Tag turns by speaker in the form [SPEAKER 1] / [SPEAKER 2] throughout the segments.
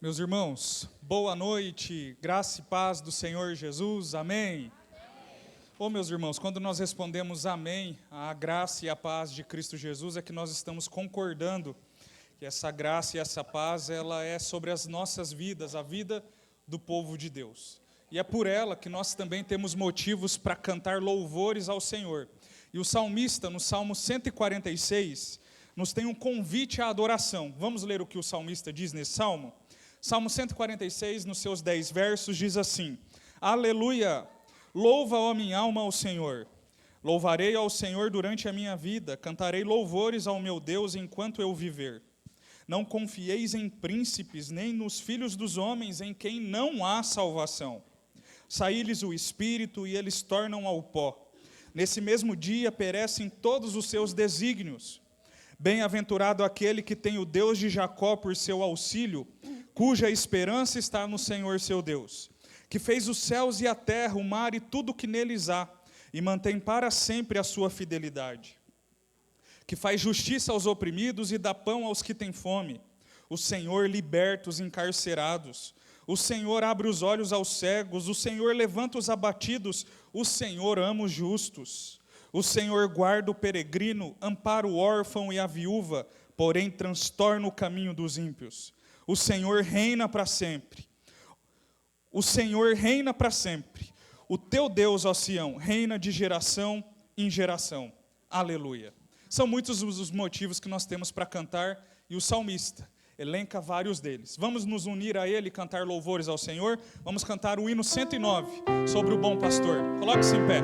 [SPEAKER 1] Meus irmãos, boa noite, graça e paz do Senhor Jesus, amém? Meus irmãos, quando nós respondemos amém, a graça e a paz de Cristo Jesus, é que nós estamos concordando que essa graça e essa paz, ela é sobre as nossas vidas, a vida do povo de Deus. E é por ela que nós também temos motivos para cantar louvores ao Senhor. E o salmista, no Salmo 146, nos tem um convite à adoração. Vamos ler o que o salmista diz nesse salmo? Salmo 146, nos seus 10 versos, diz assim: Aleluia! Louva, ó minha alma, ao Senhor. Louvarei ao Senhor durante a minha vida, cantarei louvores ao meu Deus enquanto eu viver. Não confieis em príncipes, nem nos filhos dos homens, em quem não há salvação. Sai-lhes o espírito e eles tornam ao pó. Nesse mesmo dia perecem todos os seus desígnios. Bem-aventurado aquele que tem o Deus de Jacó por seu auxílio, cuja esperança está no Senhor seu Deus, que fez os céus e a terra, o mar e tudo o que neles há, e mantém para sempre a sua fidelidade. Que faz justiça aos oprimidos e dá pão aos que têm fome. O Senhor liberta os encarcerados. O Senhor abre os olhos aos cegos. O Senhor levanta os abatidos. O Senhor ama os justos. O Senhor guarda o peregrino, ampara o órfão e a viúva, porém transtorna o caminho dos ímpios. O Senhor reina para sempre. O Senhor reina para sempre. O teu Deus, ó Sião, reina de geração em geração. Aleluia. São muitos os motivos que nós temos para cantar, e o salmista elenca vários deles. Vamos nos unir a ele e cantar louvores ao Senhor. Vamos cantar o hino 109, sobre o bom pastor. Coloque-se em pé.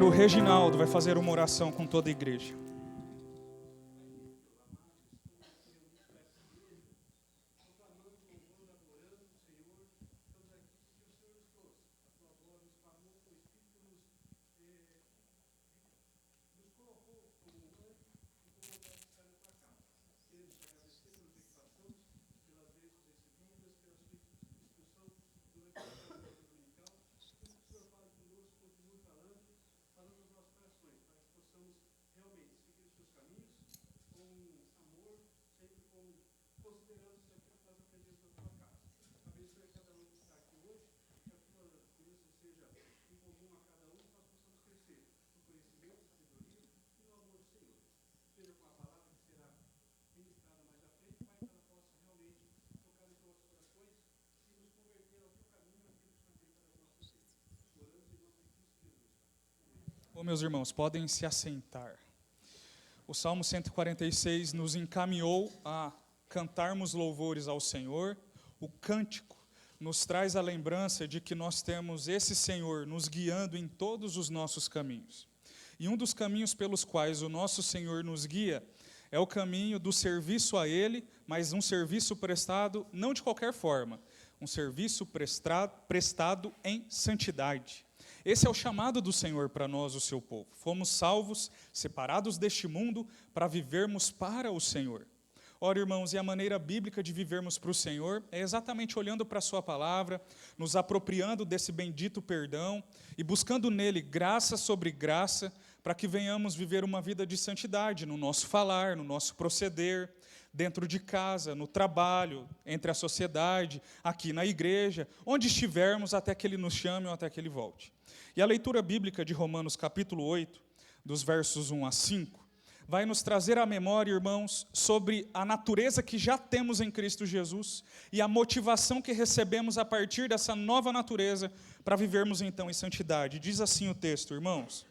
[SPEAKER 1] O Reginaldo vai fazer uma oração com toda a igreja. Meus irmãos, podem se assentar. O Salmo 146 nos encaminhou a cantarmos louvores ao Senhor. O cântico nos traz a lembrança de que nós temos esse Senhor nos guiando em todos os nossos caminhos. E um dos caminhos pelos quais o nosso Senhor nos guia é o caminho do serviço a Ele, mas um serviço prestado não de qualquer forma, um serviço prestado em santidade. Esse é o chamado do Senhor para nós, o seu povo. Fomos salvos, separados deste mundo, para vivermos para o Senhor. Ora, irmãos, e a maneira bíblica de vivermos para o Senhor é exatamente olhando para a sua palavra, nos apropriando desse bendito perdão e buscando nele graça sobre graça, para que venhamos viver uma vida de santidade no nosso falar, no nosso proceder, dentro de casa, no trabalho, entre a sociedade, aqui na igreja, onde estivermos até que Ele nos chame ou até que Ele volte. E a leitura bíblica de Romanos capítulo 8, dos versos 1 a 5, vai nos trazer à memória, irmãos, sobre a natureza que já temos em Cristo Jesus e a motivação que recebemos a partir dessa nova natureza para vivermos então em santidade. Diz assim o texto, irmãos: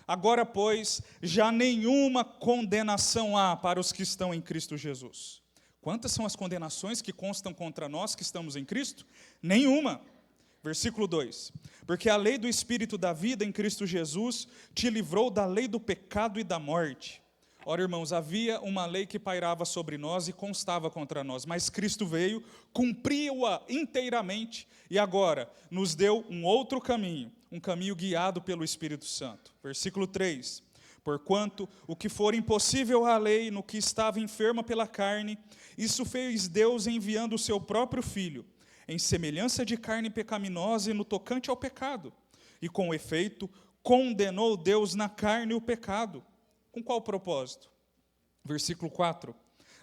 [SPEAKER 1] agora, pois, já nenhuma condenação há para os que estão em Cristo Jesus. Quantas são as condenações que constam contra nós que estamos em Cristo? Nenhuma. Versículo 2. Porque a lei do Espírito da vida em Cristo Jesus te livrou da lei do pecado e da morte. Ora, irmãos, havia uma lei que pairava sobre nós e constava contra nós, mas Cristo veio, cumpriu-a inteiramente e agora nos deu um outro caminho, um caminho guiado pelo Espírito Santo. Versículo 3. Porquanto o que for impossível à lei no que estava enferma pela carne, isso fez Deus enviando o seu próprio Filho, em semelhança de carne pecaminosa e no tocante ao pecado. E com efeito, condenou Deus na carne o pecado. Com qual propósito? Versículo 4.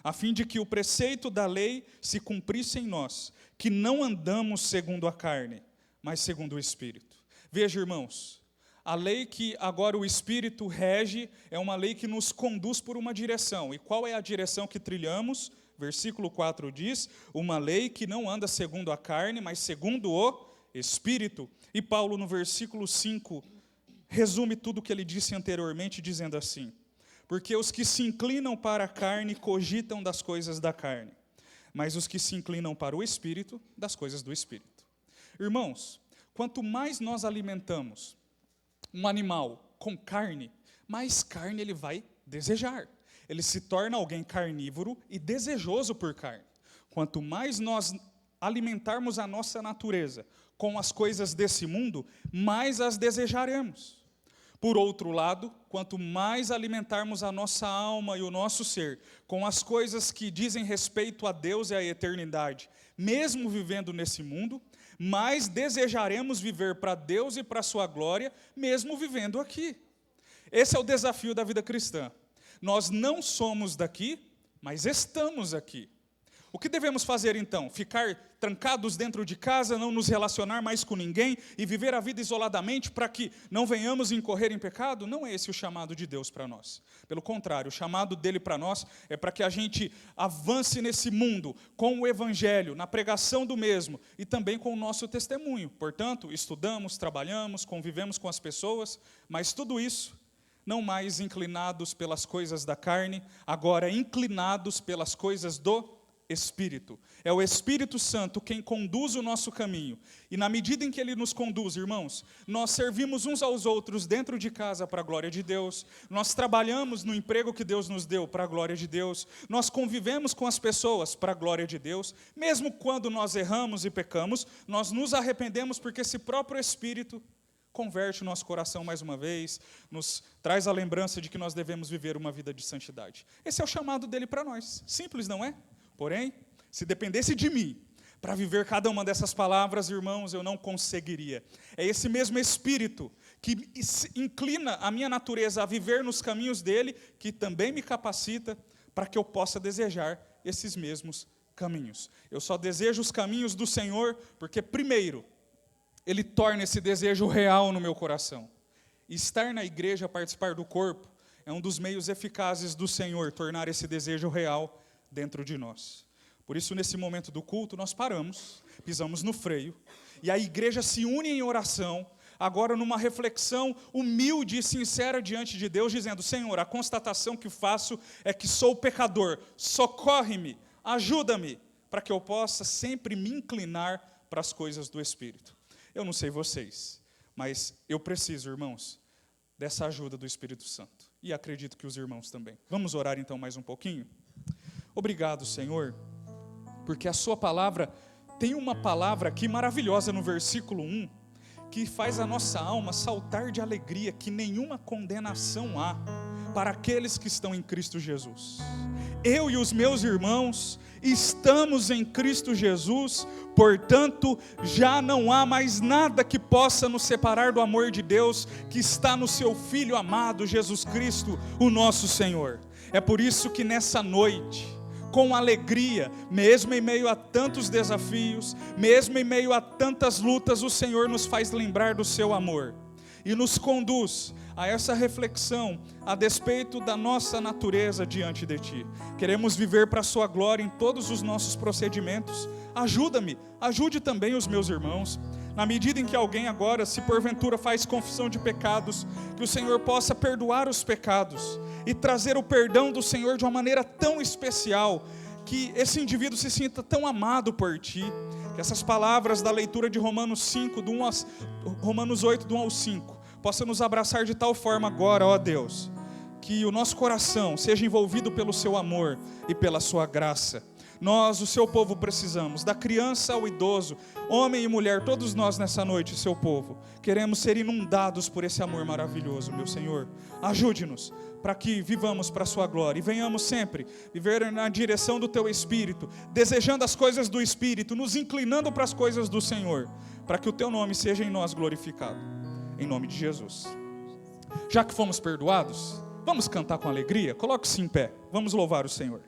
[SPEAKER 1] A fim de que o preceito da lei se cumprisse em nós, que não andamos segundo a carne, mas segundo o Espírito. Veja, irmãos, a lei que agora o Espírito rege é uma lei que nos conduz por uma direção. E qual é a direção que trilhamos? Versículo 4 diz, uma lei que não anda segundo a carne, mas segundo o Espírito. E Paulo, no versículo 5, resume tudo o que ele disse anteriormente, dizendo assim: porque os que se inclinam para a carne cogitam das coisas da carne, mas os que se inclinam para o Espírito, das coisas do Espírito. Irmãos, quanto mais nós alimentamos um animal com carne, mais carne ele vai desejar. Ele se torna alguém carnívoro e desejoso por carne. Quanto mais nós alimentarmos a nossa natureza com as coisas desse mundo, mais as desejaremos. Por outro lado, quanto mais alimentarmos a nossa alma e o nosso ser com as coisas que dizem respeito a Deus e à eternidade, mesmo vivendo nesse mundo, mais desejaremos viver para Deus e para a sua glória, mesmo vivendo aqui. Esse é o desafio da vida cristã. Nós não somos daqui, mas estamos aqui. O que devemos fazer então? Ficar trancados dentro de casa, não nos relacionar mais com ninguém e viver a vida isoladamente para que não venhamos incorrer em pecado? Não é esse o chamado de Deus para nós. Pelo contrário, o chamado dele para nós é para que a gente avance nesse mundo com o Evangelho, na pregação do mesmo e também com o nosso testemunho. Portanto, estudamos, trabalhamos, convivemos com as pessoas, mas tudo isso não mais inclinados pelas coisas da carne, agora inclinados pelas coisas do Espírito. É o Espírito Santo quem conduz o nosso caminho. E na medida em que Ele nos conduz, irmãos, nós servimos uns aos outros dentro de casa para a glória de Deus, nós trabalhamos no emprego que Deus nos deu para a glória de Deus, nós convivemos com as pessoas para a glória de Deus, mesmo quando nós erramos e pecamos, nós nos arrependemos porque esse próprio Espírito converte o nosso coração mais uma vez, nos traz a lembrança de que nós devemos viver uma vida de santidade. Esse é o chamado dele para nós. Simples, não é? Porém, se dependesse de mim, para viver cada uma dessas palavras, irmãos, eu não conseguiria. É esse mesmo Espírito que inclina a minha natureza a viver nos caminhos dele, que também me capacita para que eu possa desejar esses mesmos caminhos. Eu só desejo os caminhos do Senhor porque, primeiro, Ele torna esse desejo real no meu coração. E estar na igreja, participar do corpo, é um dos meios eficazes do Senhor tornar esse desejo real dentro de nós. Por isso, nesse momento do culto, nós paramos, pisamos no freio, e a igreja se une em oração, agora numa reflexão humilde e sincera diante de Deus, dizendo: Senhor, a constatação que faço é que sou pecador, socorre-me, ajuda-me, para que eu possa sempre me inclinar para as coisas do Espírito. Eu não sei vocês, mas eu preciso, irmãos, dessa ajuda do Espírito Santo. E acredito que os irmãos também. Vamos orar então mais um pouquinho? Obrigado, Senhor, porque a sua palavra, tem uma palavra aqui maravilhosa no versículo 1, que faz a nossa alma saltar de alegria, que nenhuma condenação há para aqueles que estão em Cristo Jesus. Eu e os meus irmãos estamos em Cristo Jesus, portanto, já não há mais nada que possa nos separar do amor de Deus, que está no seu Filho amado, Jesus Cristo, o nosso Senhor. É por isso que nessa noite, com alegria, mesmo em meio a tantos desafios, mesmo em meio a tantas lutas, o Senhor nos faz lembrar do seu amor e nos conduz a essa reflexão a despeito da nossa natureza diante de Ti. Queremos viver para a Sua glória em todos os nossos procedimentos. Ajuda-me, ajude também os meus irmãos. Na medida em que alguém agora, se porventura faz confissão de pecados, que o Senhor possa perdoar os pecados e trazer o perdão do Senhor de uma maneira tão especial, que esse indivíduo se sinta tão amado por Ti. Que essas palavras da leitura de Romanos 8, do 1 ao 5, possa nos abraçar de tal forma agora, ó Deus, que o nosso coração seja envolvido pelo Seu amor e pela Sua graça. Nós, o Seu povo, precisamos, da criança ao idoso, homem e mulher, todos nós nessa noite, Seu povo, queremos ser inundados por esse amor maravilhoso, meu Senhor. Ajude-nos para que vivamos para a Sua glória e venhamos sempre viver na direção do Teu Espírito, desejando as coisas do Espírito, nos inclinando para as coisas do Senhor, para que o Teu nome seja em nós glorificado. Em nome de Jesus. Já que fomos perdoados, vamos cantar com alegria? Coloque-se em pé, vamos louvar o Senhor.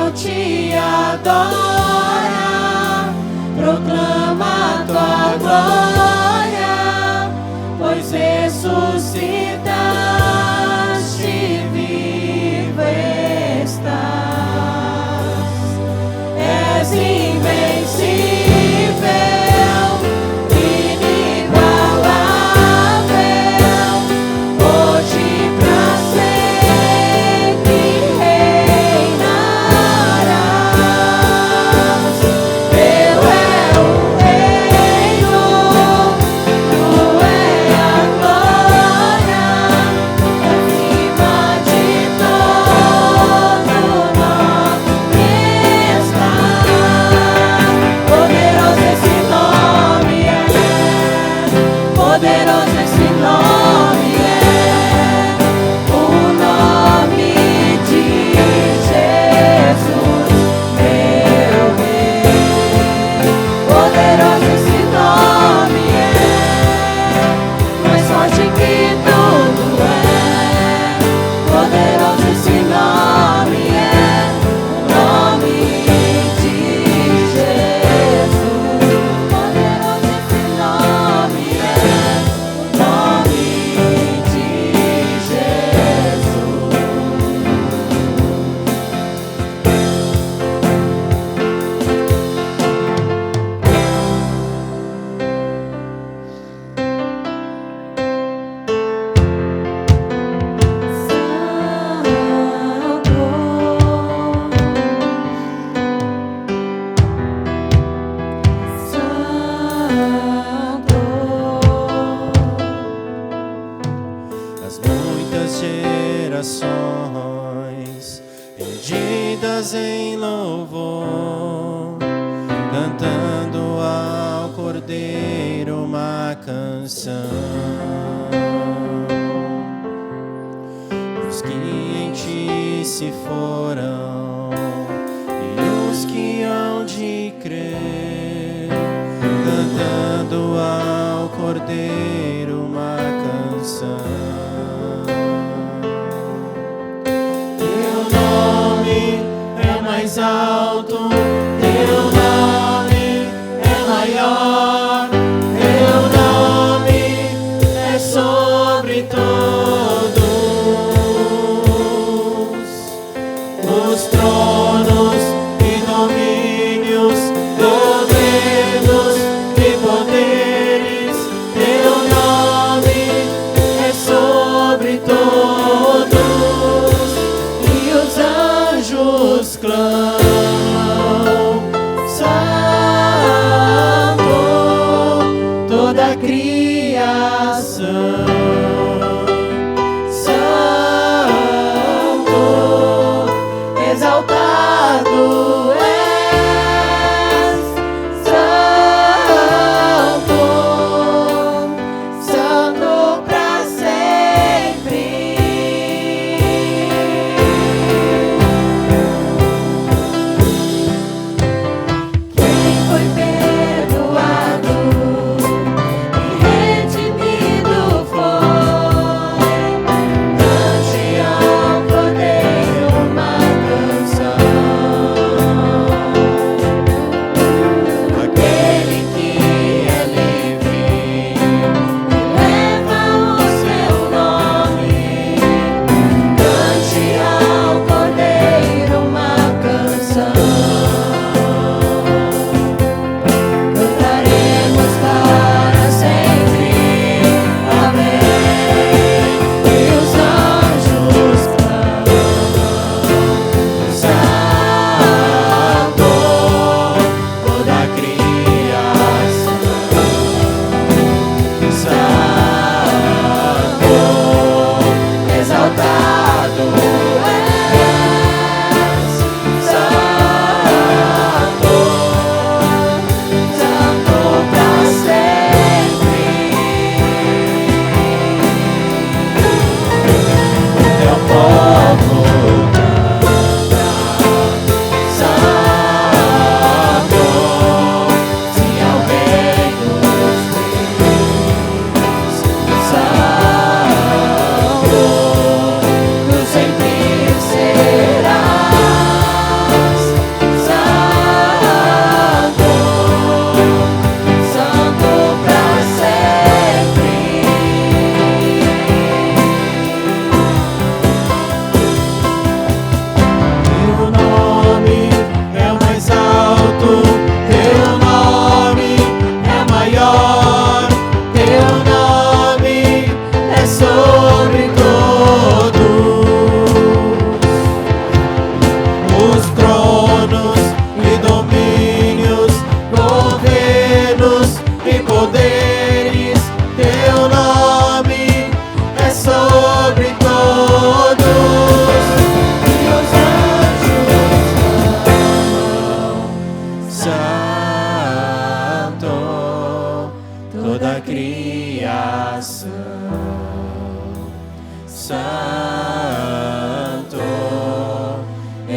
[SPEAKER 2] céu te adora, proclama a tua glória, pois ressuscitaste, vivo estás. És invencível, inigualável, hoje pra sempre reinarás. Teu é o reino, tua é a glória, acima de todo nome estás. Poderoso esse nome é, poderoso esse nome é, o nome de Jesus, meu Rei. Poderoso esse nome é, mais forte que tudo é. Poderoso esse nome é, o nome de Jesus. Poderoso esse nome é, o nome de Jesus.
[SPEAKER 3] As muitas gerações perdidas em louvor, cantando ao Cordeiro uma canção. Os que em ti se foram e os que hão de crer, cantando ao Cordeiro uma canção. Teu nome é mais alto, teu nome é maior, teu nome é sobre todos os tronos e domínios, governos e poderes. Teu nome é sobre todos, e os anjos clamam: Santo, toda a criação. Santo, exaltado és. Santo, santo pra sempre. Quem foi perdoado e redimido foi, cante ao Cordeiro uma canção.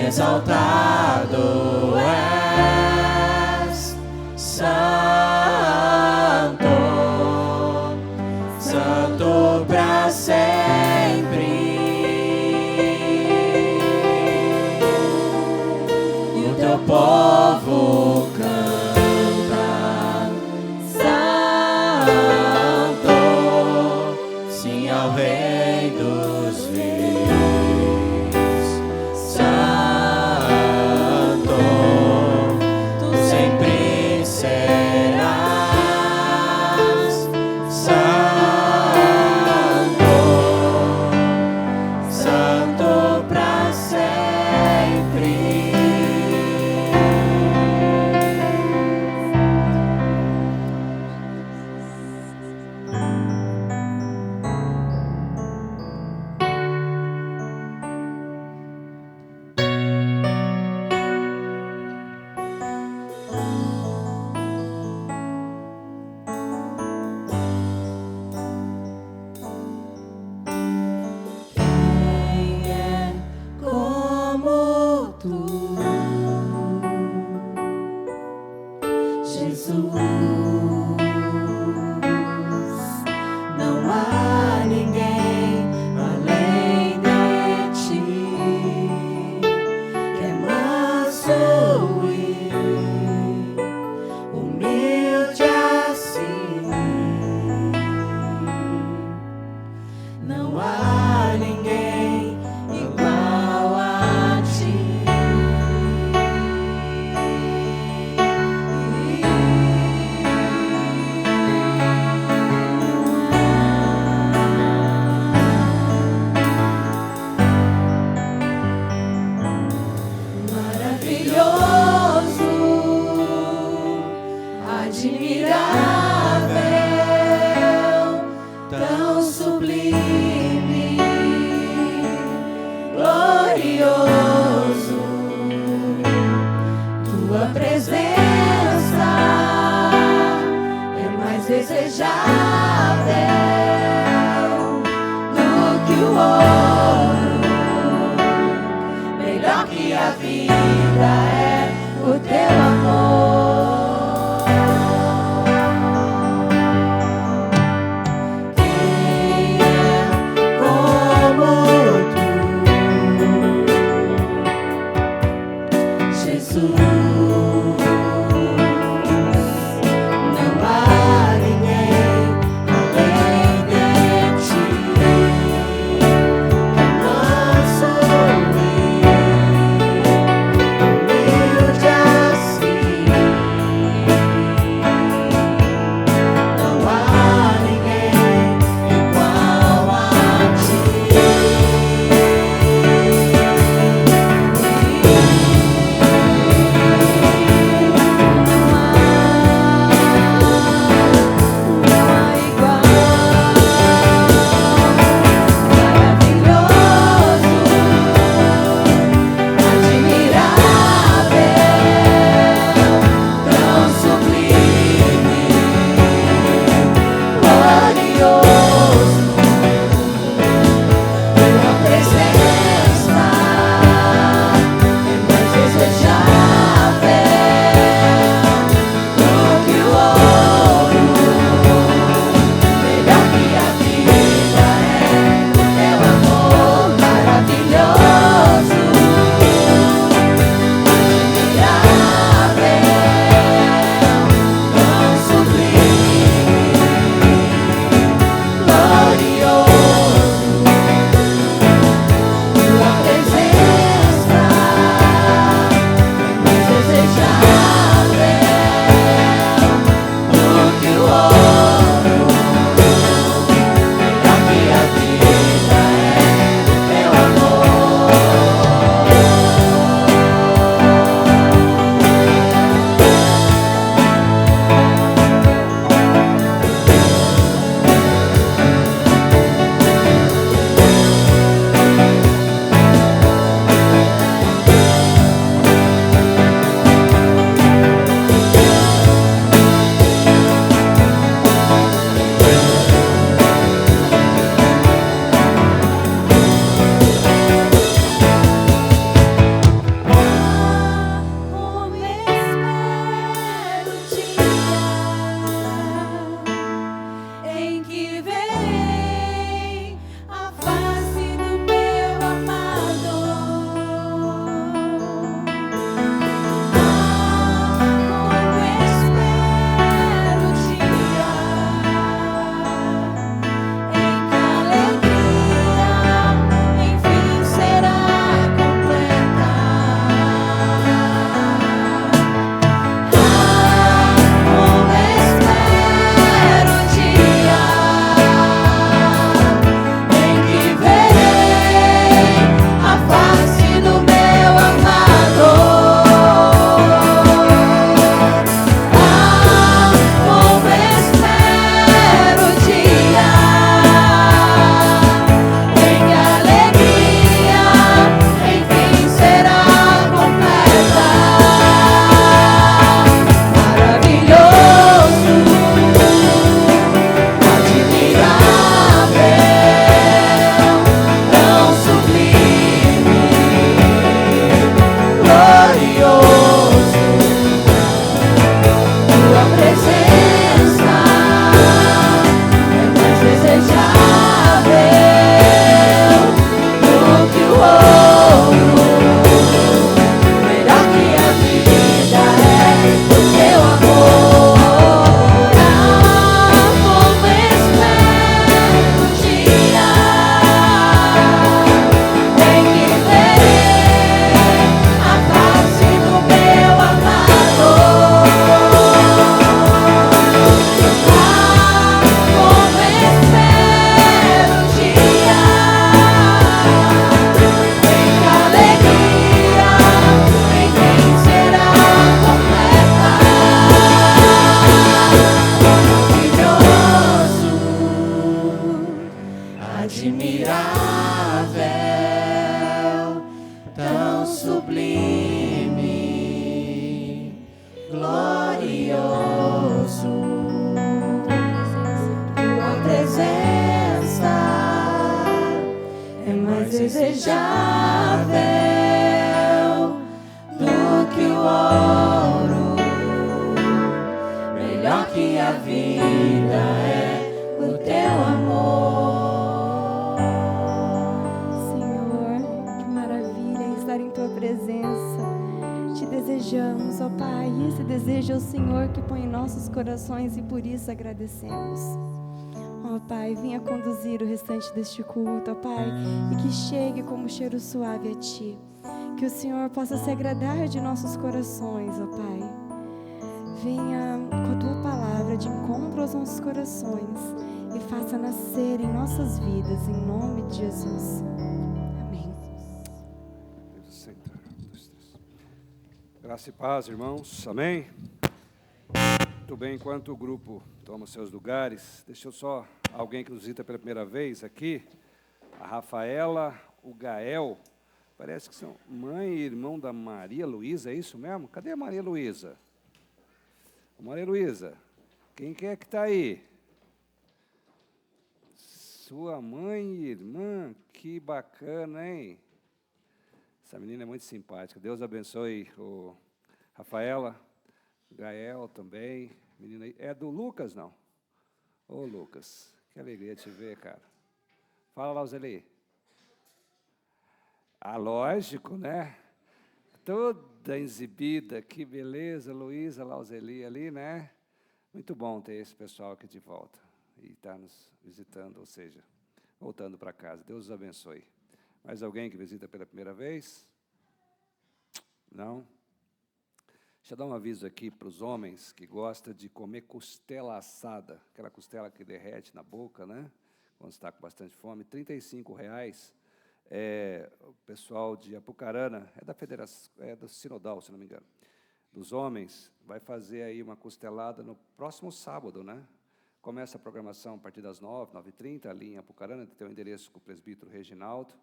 [SPEAKER 3] exaltado és, Santo, Santo para sempre. E o teu povo canta, Santo, sim ao Rei dos Reis, Santo, tu sempre serás, Santo, Santo para sempre. Quem é como tu, Jesus? Não há ninguém além de ti, que é manso e humilde assim. Não há ninguém igual a ti. Maravilhoso, admirável, tão sublime, glorioso, tua presença é mais desejável do que o ouro, melhor que a vida é o teu amor. Quem é como tu, Jesus? Não há ninguém além de ti, que manso e humilde assim. Não há ninguém igual a ti. glorioso. Tua presença é mais desejável do que o ouro, melhor que a vida é o teu amor.
[SPEAKER 2] Senhor, que maravilha estar em tua presença. Te desejamos, ó Pai, e esse desejo é o Senhor que põe em nossos corações e por isso agradecemos. Ó Pai, venha conduzir o restante deste culto, ó Pai, e que chegue como cheiro suave a Ti. Que o Senhor possa se agradar de nossos corações, ó Pai. Venha com a Tua palavra de encontro aos nossos corações e faça nascer em nossas vidas, em nome de Jesus. Amém.
[SPEAKER 4] Graça e paz, irmãos. Amém? Muito bem, enquanto o grupo toma seus lugares, deixa eu só, alguém que nos visita pela primeira vez aqui, a Rafaela, o Gael, parece que são mãe e irmão da Maria Luísa, é isso mesmo? Cadê a Maria Luísa? Maria Luísa, quem que é que está aí? Sua mãe e irmã, que bacana, hein? Essa menina é muito simpática. Deus abençoe o Rafaela, Gael também. Menina aí. É do Lucas, não? Ô, Lucas, que alegria te ver, cara. Fala, Lauzeli. Ah, lógico, né? Toda exibida, que beleza, Luísa, Lauzeli ali, né? Muito bom ter esse pessoal aqui de volta e estar nos visitando, ou seja, voltando para casa. Deus os abençoe. Mais alguém que visita pela primeira vez? Não? Deixa eu dar um aviso aqui para os homens que gostam de comer costela assada, aquela costela que derrete na boca, né? Quando está com bastante fome, R$35. O pessoal de Apucarana, é da Federação, é do Sinodal, se não me engano, dos homens, vai fazer aí uma costelada no próximo sábado, né? Começa a programação a partir das 9, 9h30, ali em Apucarana, tem o endereço com o presbítero Reginaldo.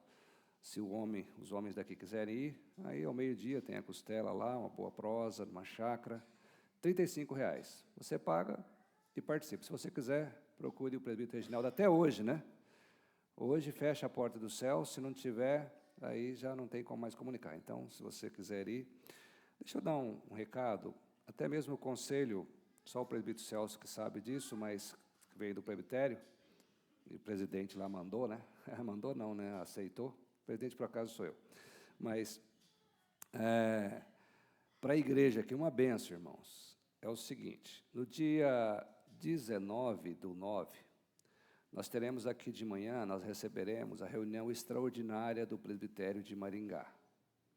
[SPEAKER 4] Se os homens daqui quiserem ir, aí ao meio-dia tem a costela lá, uma boa prosa, uma chácara, R$35. Você paga e participa. Se você quiser, procure o presbítero Reginaldo até hoje, né? Hoje fecha a porta do céu, se não tiver, aí já não tem como mais comunicar. Então, se você quiser ir, deixa eu dar um recado, até mesmo o conselho, só o presbítero Celso que sabe disso, mas veio do presbitério, e o presidente lá mandou, né? Mandou não, né? Aceitou. O presidente, por acaso, sou eu. Mas, para a igreja aqui, uma bênção, irmãos, é o seguinte, no dia 19/9, nós teremos aqui de manhã, nós receberemos a reunião extraordinária do presbitério de Maringá.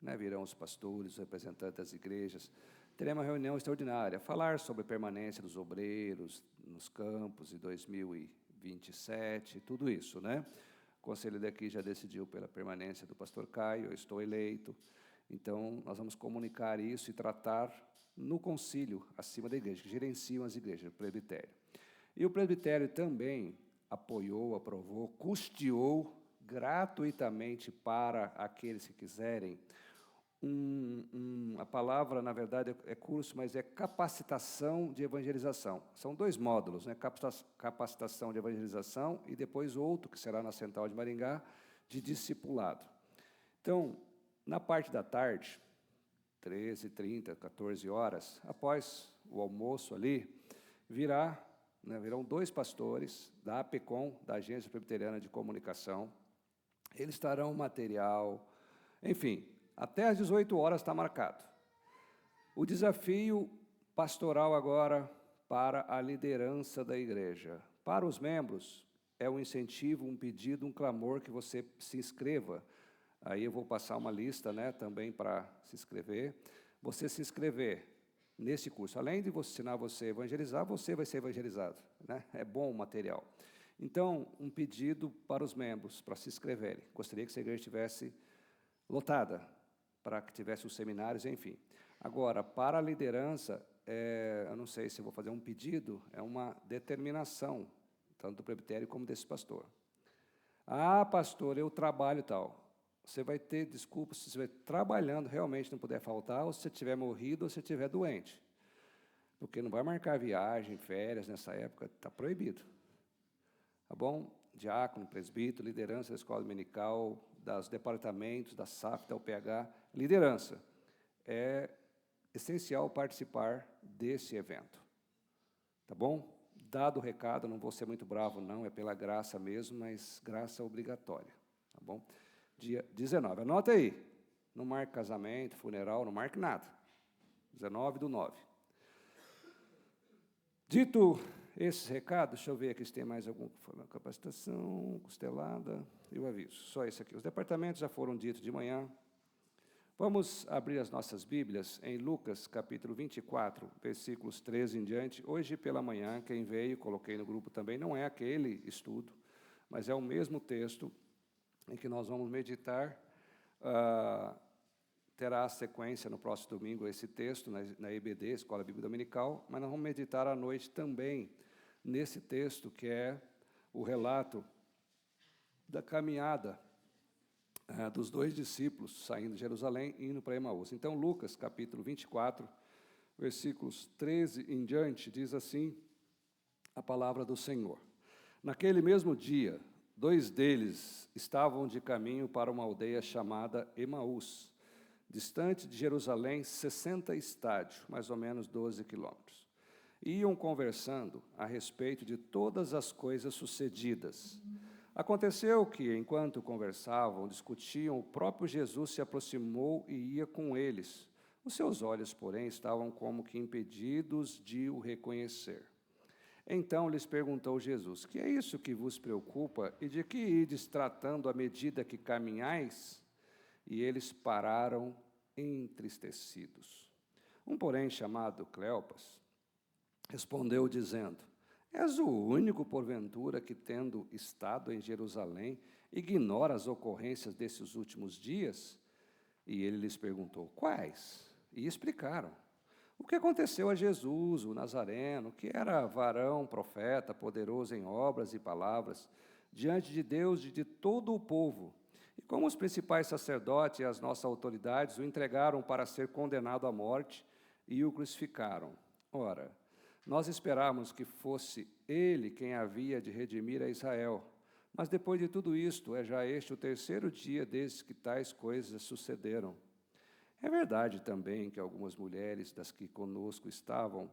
[SPEAKER 4] Né, virão os pastores, os representantes das igrejas. Teremos uma reunião extraordinária, falar sobre a permanência dos obreiros nos campos em 2027, tudo isso, né? O conselho daqui já decidiu pela permanência do pastor Caio, eu estou eleito. Então, nós vamos comunicar isso e tratar no concílio acima da igreja, que gerenciam as igrejas, o presbitério. E o presbitério também apoiou, aprovou, custeou gratuitamente para aqueles que quiserem. A palavra, na verdade, é curso, mas é capacitação de evangelização. São 2 módulos, né? Capacitação de evangelização e depois outro, que será na Central de Maringá, de discipulado. Então, na parte da tarde, 13h30, 14h, após o almoço ali, virão 2 pastores da APECOM, da Agência Presbiteriana de Comunicação. Eles trarão material, enfim, até às 18h está marcado. O desafio pastoral agora para a liderança da igreja. Para os membros, é um incentivo, um pedido, um clamor que você se inscreva. Aí eu vou passar uma lista, né, também para se inscrever. Você se inscrever nesse curso, além de ensinar você a evangelizar, você vai ser evangelizado, né? É bom o material. Então, um pedido para os membros, para se inscreverem. Gostaria que essa igreja estivesse lotada, para que tivesse os seminários, enfim. Agora, para a liderança, eu não sei se vou fazer um pedido, é uma determinação, tanto do presbitério como desse pastor. Ah, pastor, eu trabalho e tal. Você vai ter desculpa se você estiver trabalhando, realmente não puder faltar, ou se você estiver morrido, ou se estiver doente. Porque não vai marcar viagem, férias nessa época, está proibido. Tá bom? Diácono, presbítero, liderança da escola dominical, dos departamentos, da SAF, da UPH, liderança. É essencial participar desse evento. Tá bom? Dado o recado, não vou ser muito bravo não, é pela graça mesmo, mas graça obrigatória. Tá bom? Dia 19, anota aí. Não marque casamento, funeral, não marque nada. 19/9. Dito esses recados, deixa eu ver aqui se tem mais algum. Capacitação, costelada e o aviso. Só esse aqui. Os departamentos já foram ditos de manhã. Vamos abrir as nossas Bíblias em Lucas, capítulo 24, versículos 13 em diante. Hoje pela manhã, quem veio, coloquei no grupo também, não é aquele estudo, mas é o mesmo texto em que nós vamos meditar. Terá a sequência no próximo domingo esse texto, na EBD, Escola Bíblica Dominical, mas nós vamos meditar à noite também nesse texto, que é o relato da caminhada dos 2 discípulos saindo de Jerusalém e indo para Emaús. Então, Lucas, capítulo 24, versículos 13 em diante, diz assim a palavra do Senhor. Naquele mesmo dia, 2 deles estavam de caminho para uma aldeia chamada Emaús, distante de Jerusalém 60 estádios, mais ou menos 12 quilômetros. Iam conversando a respeito de todas as coisas sucedidas. Aconteceu que, enquanto conversavam, discutiam, o próprio Jesus se aproximou e ia com eles. Os seus olhos, porém, estavam como que impedidos de o reconhecer. Então lhes perguntou Jesus: que é isso que vos preocupa e de que ides tratando à medida que caminhais? E eles pararam entristecidos. Porém, chamado Cleopas, respondeu dizendo: és o único, porventura, que, tendo estado em Jerusalém, ignora as ocorrências desses últimos dias? E ele lhes perguntou: quais? E explicaram o que aconteceu a Jesus, o Nazareno, que era varão, profeta, poderoso em obras e palavras, diante de Deus e de todo o povo. E como os principais sacerdotes e as nossas autoridades o entregaram para ser condenado à morte e o crucificaram. Ora, nós esperávamos que fosse ele quem havia de redimir a Israel. Mas depois de tudo isto, é já este o 3º dia desde que tais coisas sucederam. É verdade também que algumas mulheres das que conosco estavam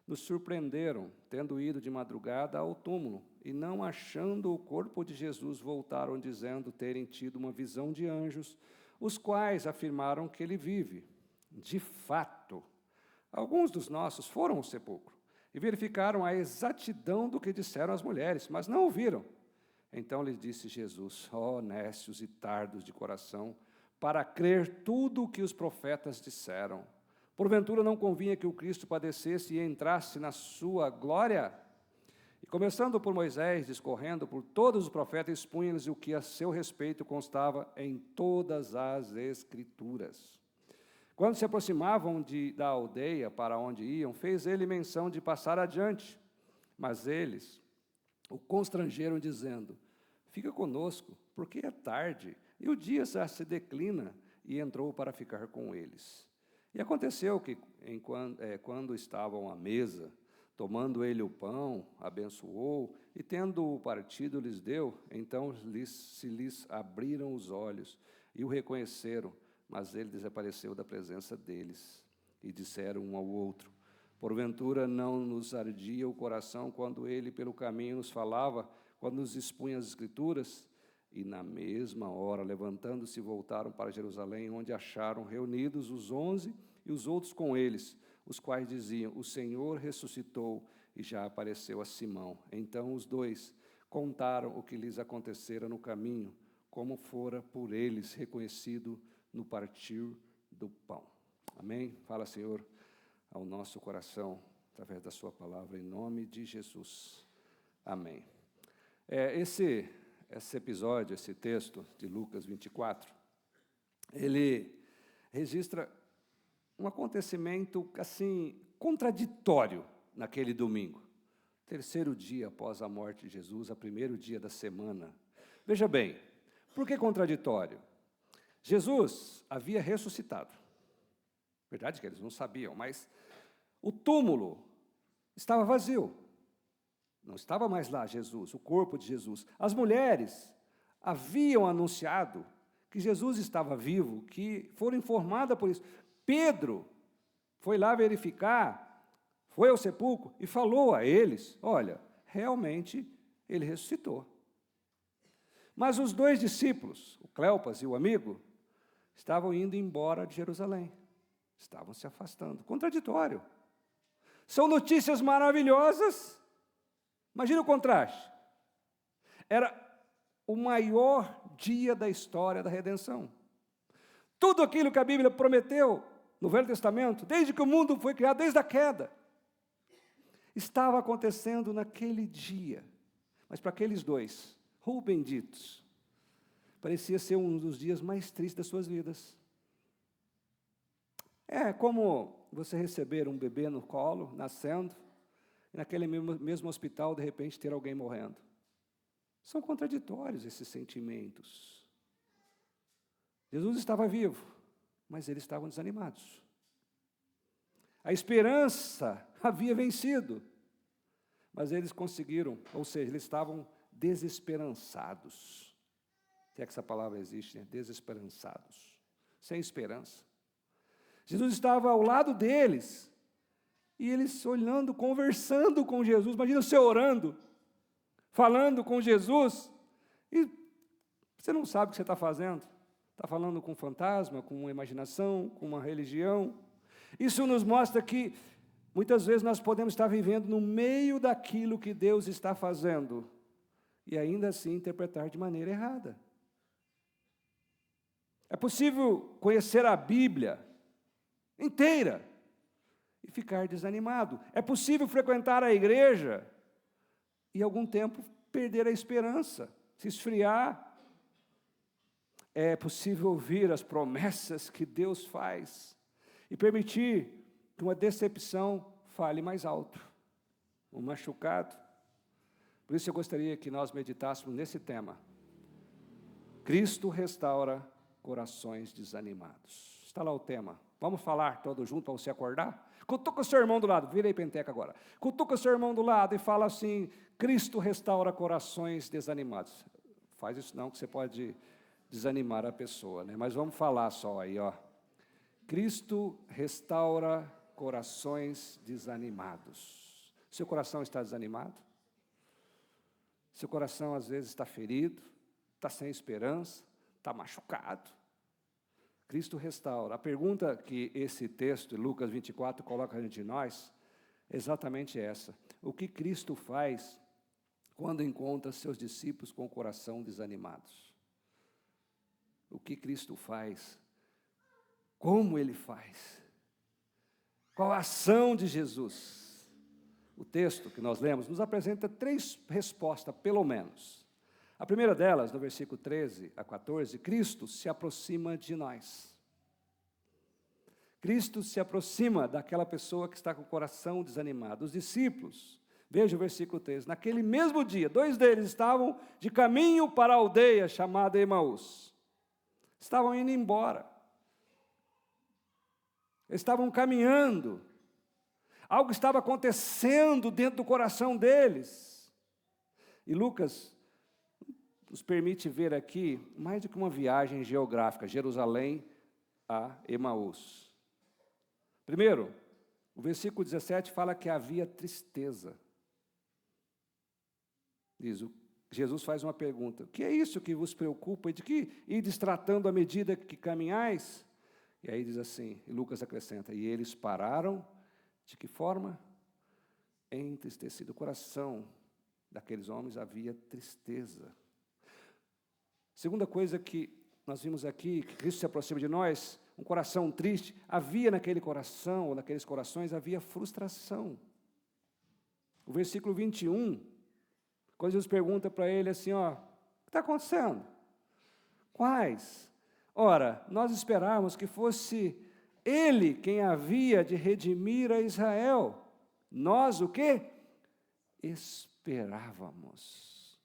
[SPEAKER 4] nos surpreenderam, tendo ido de madrugada ao túmulo, e não achando o corpo de Jesus, voltaram dizendo terem tido uma visão de anjos, os quais afirmaram que ele vive. De fato, alguns dos nossos foram ao sepulcro e verificaram a exatidão do que disseram as mulheres, mas não o viram. Então lhes disse Jesus: ó nécios e tardos de coração, para crer tudo o que os profetas disseram. Porventura não convinha que o Cristo padecesse e entrasse na sua glória? E começando por Moisés, discorrendo por todos os profetas, expunha-lhes o que a seu respeito constava em todas as Escrituras. Quando se aproximavam da aldeia para onde iam, fez ele menção de passar adiante. Mas eles o constrangeram, dizendo: fica conosco, porque é tarde, e o dia já se declina. E entrou para ficar com eles. E aconteceu que, quando estavam à mesa, tomando ele o pão, abençoou, e tendo-o partido, lhes deu. Então se lhes abriram os olhos, e o reconheceram, mas ele desapareceu da presença deles. E disseram um ao outro: porventura não nos ardia o coração quando ele pelo caminho nos falava, quando nos expunha as Escrituras? E na mesma hora, levantando-se, voltaram para Jerusalém, onde acharam reunidos os 11 e os outros com eles, os quais diziam: o Senhor ressuscitou e já apareceu a Simão. Então os 2 contaram o que lhes acontecera no caminho, como fora por eles reconhecido no partir do pão. Amém? Fala, Senhor, ao nosso coração, através da sua palavra, em nome de Jesus. Amém. Esse episódio, esse texto de Lucas 24, ele registra um acontecimento, assim, contraditório naquele domingo. 3º dia após a morte de Jesus, a 1º dia da semana. Veja bem, por que contraditório? Jesus havia ressuscitado. Verdade que eles não sabiam, mas o túmulo estava vazio. Não estava mais lá Jesus, o corpo de Jesus. As mulheres haviam anunciado que Jesus estava vivo, que foram informadas por isso. Pedro foi lá verificar, foi ao sepulcro e falou a eles: olha, realmente ele ressuscitou. Mas os 2 discípulos, o Cleopas e o amigo, estavam indo embora de Jerusalém. Estavam se afastando. Contraditório. São notícias maravilhosas. Imagina o contraste. Era o maior dia da história da redenção. Tudo aquilo que a Bíblia prometeu no Velho Testamento, desde que o mundo foi criado, desde a queda, estava acontecendo naquele dia. Mas para aqueles 2, benditos, parecia ser um dos dias mais tristes das suas vidas. É como você receber um bebê no colo, nascendo, e naquele mesmo hospital, de repente, ter alguém morrendo. São contraditórios esses sentimentos. Jesus estava vivo, mas eles estavam desanimados. A esperança havia vencido, mas eles conseguiram, ou seja, eles estavam desesperançados. Se é que essa palavra existe, né? Desesperançados, sem esperança. Jesus estava ao lado deles, e eles olhando, conversando com Jesus. Imagina você orando, falando com Jesus, e você não sabe o que você está fazendo. Está falando com um fantasma, com uma imaginação, com uma religião. Isso nos mostra que muitas vezes nós podemos estar vivendo no meio daquilo que Deus está fazendo, e ainda assim interpretar de maneira errada. É possível conhecer a Bíblia inteira e ficar desanimado. É possível frequentar a igreja e, algum tempo, perder a esperança, se esfriar. É possível ouvir as promessas que Deus faz e permitir que uma decepção fale mais alto, um machucado. Por isso eu gostaria que nós meditássemos nesse tema. Cristo restaura corações desanimados. Está lá o tema. Vamos falar todos juntos para você acordar? Cutuca o seu irmão do lado, virei penteca agora. Cutuca o seu irmão do lado e fala assim: Cristo restaura corações desanimados. Faz isso não, que você pode desanimar a pessoa, né? Mas vamos falar só aí, ó. Cristo restaura corações desanimados. Seu coração está desanimado? Seu coração às vezes está ferido, está sem esperança, está machucado. Cristo restaura. A pergunta que esse texto, Lucas 24, coloca diante de nós, é exatamente essa. O que Cristo faz quando encontra seus discípulos com o coração desanimados? O que Cristo faz? Como Ele faz? Qual a ação de Jesus? O texto que nós lemos nos apresenta 3 respostas, pelo menos. A primeira delas, no versículo 13 a 14, Cristo se aproxima de nós. Cristo se aproxima daquela pessoa que está com o coração desanimado. Os discípulos, veja o versículo 13, naquele mesmo dia, 2 deles estavam de caminho para a aldeia chamada Emaús. Estavam indo embora. Eles estavam caminhando. Algo estava acontecendo dentro do coração deles. E Lucas nos permite ver aqui mais do que uma viagem geográfica, Jerusalém a Emaús. Primeiro, o versículo 17 fala que havia tristeza. Diz, Jesus faz uma pergunta: o que é isso que vos preocupa e de que ides tratando à medida que caminhais? E aí diz assim, e Lucas acrescenta, e eles pararam, de que forma? Entristecido. O coração daqueles homens havia tristeza. Segunda coisa que nós vimos aqui, que Cristo se aproxima de nós, um coração triste, havia naquele coração, ou naqueles corações, havia frustração. O versículo 21, quando Jesus pergunta para ele assim, ó, o que está acontecendo? Quais? Ora, nós esperávamos que fosse Ele quem havia de redimir a Israel. Nós o quê? Esperávamos.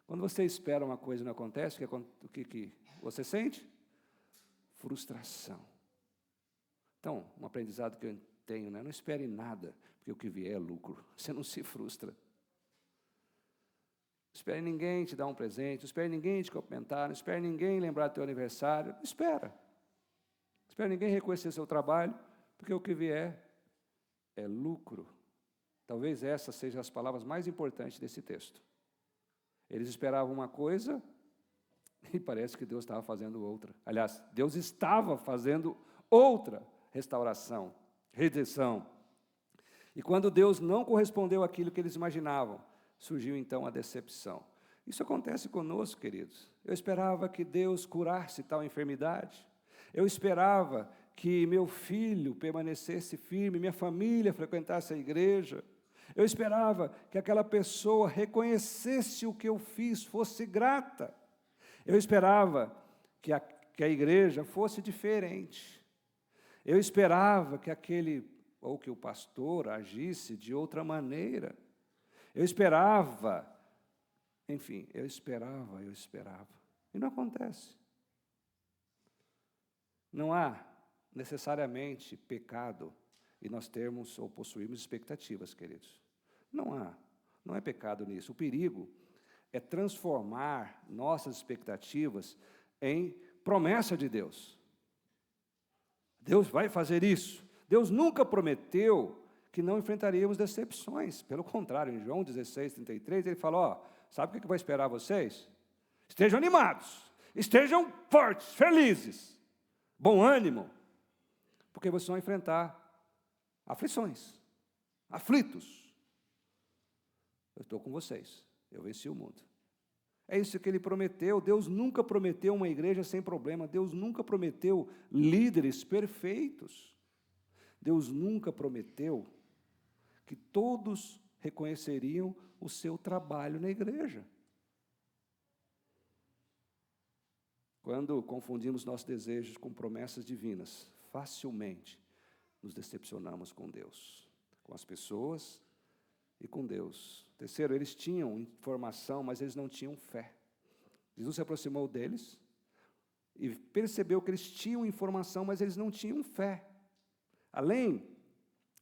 [SPEAKER 4] Quando você espera uma coisa e não acontece, o que você sente? Frustração. Então, um aprendizado que eu tenho, né? Não espere nada, porque o que vier é lucro. Você não se frustra. Não espere ninguém te dar um presente, não espere ninguém te cumprimentar, não espere ninguém lembrar do teu aniversário. Não espera. Não espere ninguém reconhecer seu trabalho, porque o que vier é lucro. Talvez essas sejam as palavras mais importantes desse texto. Eles esperavam uma coisa e parece que Deus estava fazendo outra. Aliás, Deus estava fazendo outra restauração, redenção. E quando Deus não correspondeu àquilo que eles imaginavam, surgiu então a decepção. Isso acontece conosco, queridos. Eu esperava que Deus curasse tal enfermidade. Eu esperava que meu filho permanecesse firme, minha família frequentasse a igreja. Eu esperava que aquela pessoa reconhecesse o que eu fiz, fosse grata. Eu esperava que a igreja fosse diferente. Eu esperava que que o pastor agisse de outra maneira. Eu esperava. Enfim, eu esperava. E não acontece. Não há necessariamente pecado e nós termos ou possuirmos expectativas, queridos. Não é pecado nisso. O perigo é transformar nossas expectativas em promessa de Deus. Deus vai fazer isso. Deus nunca prometeu que não enfrentaríamos decepções. Pelo contrário, em João 16:33, ele fala, sabe o que vai esperar vocês? Estejam animados, estejam fortes, felizes, bom ânimo, porque vocês vão enfrentar aflições, aflitos. Eu estou com vocês, eu venci o mundo. É isso que ele prometeu. Deus nunca prometeu uma igreja sem problema. Deus nunca prometeu líderes perfeitos. Deus nunca prometeu que todos reconheceriam o seu trabalho na igreja. Quando confundimos nossos desejos com promessas divinas, facilmente nos decepcionamos com Deus, com as pessoas e com Deus. Terceiro, eles tinham informação, mas eles não tinham fé. Jesus se aproximou deles e percebeu que eles tinham informação, mas eles não tinham fé. Além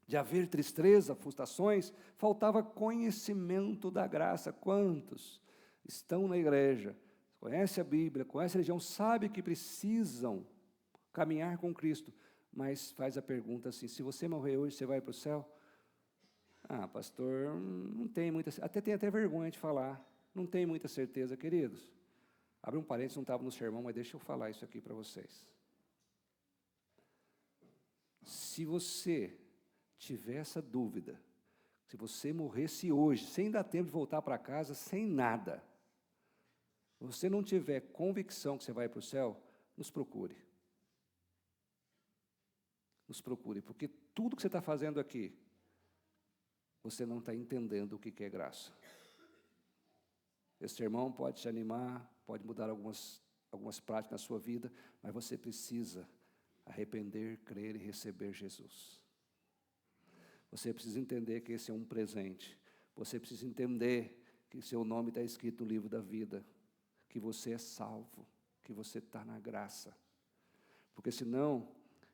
[SPEAKER 4] de haver tristeza, frustrações, faltava conhecimento da graça. Quantos estão na igreja, conhecem a Bíblia, conhecem a religião, sabem que precisam caminhar com Cristo, mas faz a pergunta assim, se você morrer hoje, você vai para o céu? Pastor, não tem muita, tem até vergonha de falar, não tem muita certeza, queridos. Abre um parênteses, não estava no sermão, mas deixa eu falar isso aqui para vocês. Se você tiver essa dúvida, se você morresse hoje, sem dar tempo de voltar para casa, sem nada, você não tiver convicção que você vai para o céu, nos procure. Nos procure, porque tudo que você está fazendo aqui, você não está entendendo o que é graça. Esse sermão pode te animar, pode mudar algumas práticas na sua vida, mas você precisa arrepender, crer e receber Jesus. Você precisa entender que esse é um presente. Você precisa entender que seu nome está escrito no livro da vida, que você é salvo, que você está na graça. Porque senão,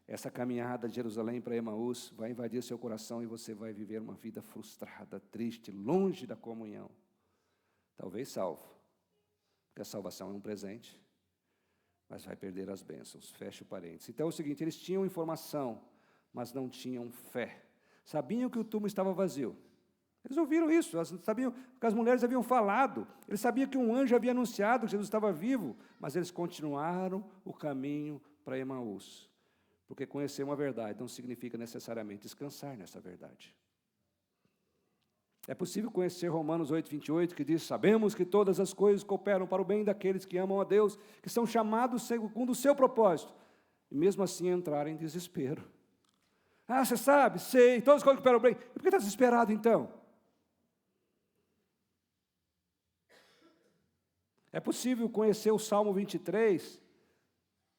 [SPEAKER 4] essa caminhada de Jerusalém para Emaús vai invadir seu coração e você vai viver uma vida frustrada, triste, longe da comunhão. Talvez salvo, porque a salvação é um presente, mas vai perder as bênçãos. Fecha o parênteses. Então é o seguinte, eles tinham informação, mas não tinham fé. Sabiam que o túmulo estava vazio. Eles ouviram isso, sabiam que as mulheres haviam falado, eles sabiam que um anjo havia anunciado que Jesus estava vivo, mas eles continuaram o caminho para Emaús. Porque conhecer uma verdade não significa necessariamente descansar nessa verdade. É possível conhecer Romanos 8:28, que diz, sabemos que todas as coisas cooperam para o bem daqueles que amam a Deus, que são chamados segundo o seu propósito, e mesmo assim entrar em desespero. Você sabe, sei, todas as coisas cooperam para o bem. E por que está desesperado então? É possível conhecer o Salmo 23